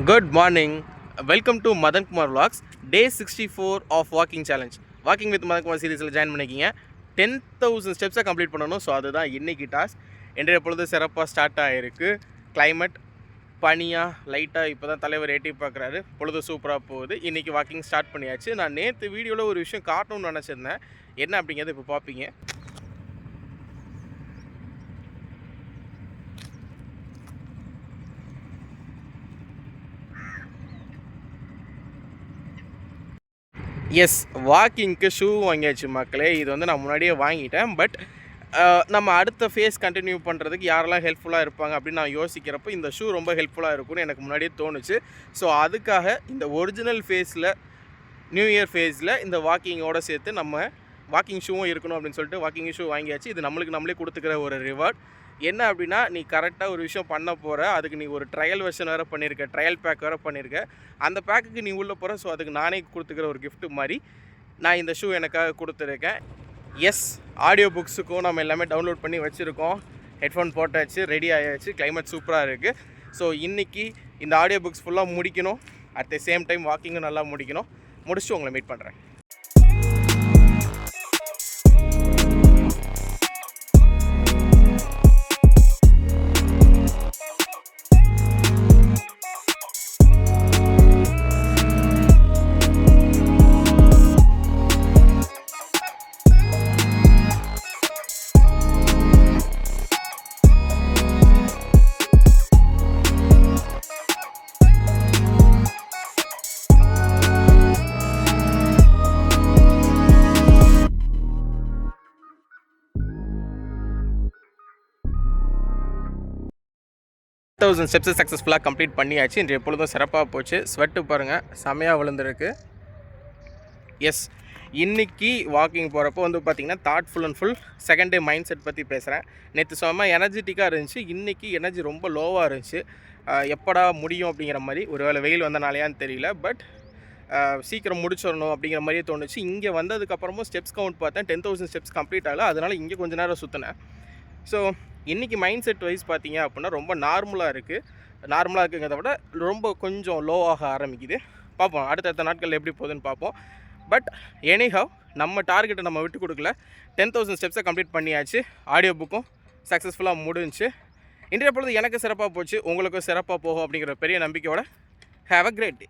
Good morning. Welcome to Madan Kumar Vlogs. Day 64 of Walking Challenge. Walking with Madan Kumar சீரிஸில் join பண்ணிக்கிங்க. 10,000 ஸ்டெப்ஸை complete பண்ணணும். So அதுதான் இன்றைக்கி task. இன்றைய பொழுது சிறப்பாக ஸ்டார்ட் ஆகிருக்கு. கிளைமேட் பனியாக லைட்டாக இப்போ தான் தலைவர் ஏட்டி பார்க்குறாரு. பொழுது சூப்பராக போகுது. இன்றைக்கி வாக்கிங் ஸ்டார்ட் பண்ணியாச்சு. நான் நேற்று வீடியோவில் ஒரு விஷயம் காட்டணும்னு நினச்சிருந்தேன். என்ன அப்படிங்கிறது இப்போ பார்ப்பீங்க. எஸ், வாக்கிங்க்கு ஷூ வாங்கியாச்சு மக்களே. இது வந்து நான் முன்னாடியே வாங்கிட்டேன். பட் நம்ம அடுத்த ஃபேஸ் கண்டினியூ பண்ணுறதுக்கு யாரெல்லாம் ஹெல்ப்ஃபுல்லாக இருப்பாங்க அப்படின்னு நான் யோசிக்கிறப்போ இந்த ஷூ ரொம்ப ஹெல்ப்ஃபுல்லாக இருக்கும்னு எனக்கு முன்னாடியே தோணுச்சு. ஸோ அதுக்காக இந்த ஒரிஜினல் ஃபேஸில் நியூ இயர் ஃபேஸில் இந்த வாக்கிங்கோடு சேர்த்து நம்ம வாக்கிங் ஷூவும் இருக்கணும் அப்படின்னு சொல்லிட்டு வாக்கிங் ஷூ வாங்கியாச்சு. இது நம்மளே கொடுத்துக்கிற ஒரு ரிவார்ட். என்ன அப்படின்னா, நீ கரெக்டாக ஒரு விஷயம் பண்ண போகிற, அதுக்கு நீ ஒரு ட்ரையல் வெர்ஷன் வேறு பண்ணியிருக்க, ட்ரையல் பேக் வேறு பண்ணியிருக்க. அந்த பேக்குக்கு நீ உள்ளே போகிற. ஸோ அதுக்கு நானே கொடுத்துக்கிற ஒரு கிஃப்ட்டு மாதிரி நான் இந்த ஷூ எனக்காக கொடுத்துருக்கேன். எஸ், ஆடியோ புக்ஸுக்கும் நம்ம எல்லாமே டவுன்லோட் பண்ணி வச்சுருக்கோம். ஹெட்ஃபோன் போட்டாச்சு, ரெடி ஆகியாச்சு. கிளைமேட் சூப்பராக இருக்குது. ஸோ இன்றைக்கி இந்த ஆடியோ புக்ஸ் ஃபுல்லாக முடிக்கணும். அட் த சேம் டைம் வாக்கிங்கும் நல்லா முடிக்கணும். முடிச்சுட்டு உங்களை மீட் பண்ணுறேன். தௌசண்ட் ஸ்டெப்ஸை சக்ஸஸ்ஃபுல்லாக கம்ப்ளீட் பண்ணியாச்சு. இன்று எப்பொழுதும் சிறப்பாக போச்சு. ஸ்வெட்டு பாருங்கள், செமையாக விழுந்துருக்கு. எஸ், இன்றைக்கி வாக்கிங் போகிறப்போ வந்து பார்த்திங்கன்னா thoughtful and full second day mind set பற்றி பேசுகிறேன். நேற்று செம்ம எனர்ஜெட்டிக்காக இருந்துச்சு. இன்றைக்கி எனர்ஜி ரொம்ப லோவாக இருந்துச்சு. எப்படா முடியும் அப்படிங்கிற மாதிரி. ஒருவேளை வெயில் வந்தனாலையான்னு தெரியல. பட் சீக்கிரம் முடிச்சிடணும் அப்படிங்கிற மாதிரியே தோணுச்சு. இங்கே வந்ததுக்கப்புறமும் ஸ்டெப்ஸ் கவுண்ட் பார்த்தேன். 10,000 ஸ்டெப்ஸ் கம்ப்ளீட் ஆகலை. அதனால் இங்கே கொஞ்சம் நேரம் சுற்றினேன். ஸோ இன்றைக்கி மைண்ட் செட் வைஸ் பார்த்தீங்க அப்படின்னா ரொம்ப நார்மலாக இருக்குங்கிறத விட ரொம்ப கொஞ்சம் லோவாக ஆரம்பிக்குது. பார்ப்போம் அடுத்தடுத்த நாட்களில் எப்படி போகுதுன்னு பார்ப்போம். பட் எனிஹவ் நம்ம டார்கெட்டை நம்ம விட்டு கொடுக்கல. 10,000 ஸ்டெப்ஸை கம்ப்ளீட் பண்ணியாச்சு. ஆடியோ புக்கும் சக்ஸஸ்ஃபுல்லாக முடிஞ்சிச்சு. இன்றைய பொழுது எனக்கு சிறப்பாக போச்சு, உங்களுக்கும் சிறப்பாக போகும் அப்படிங்கிற பெரிய நம்பிக்கையோட ஹேவ் அ கிரேட் டே.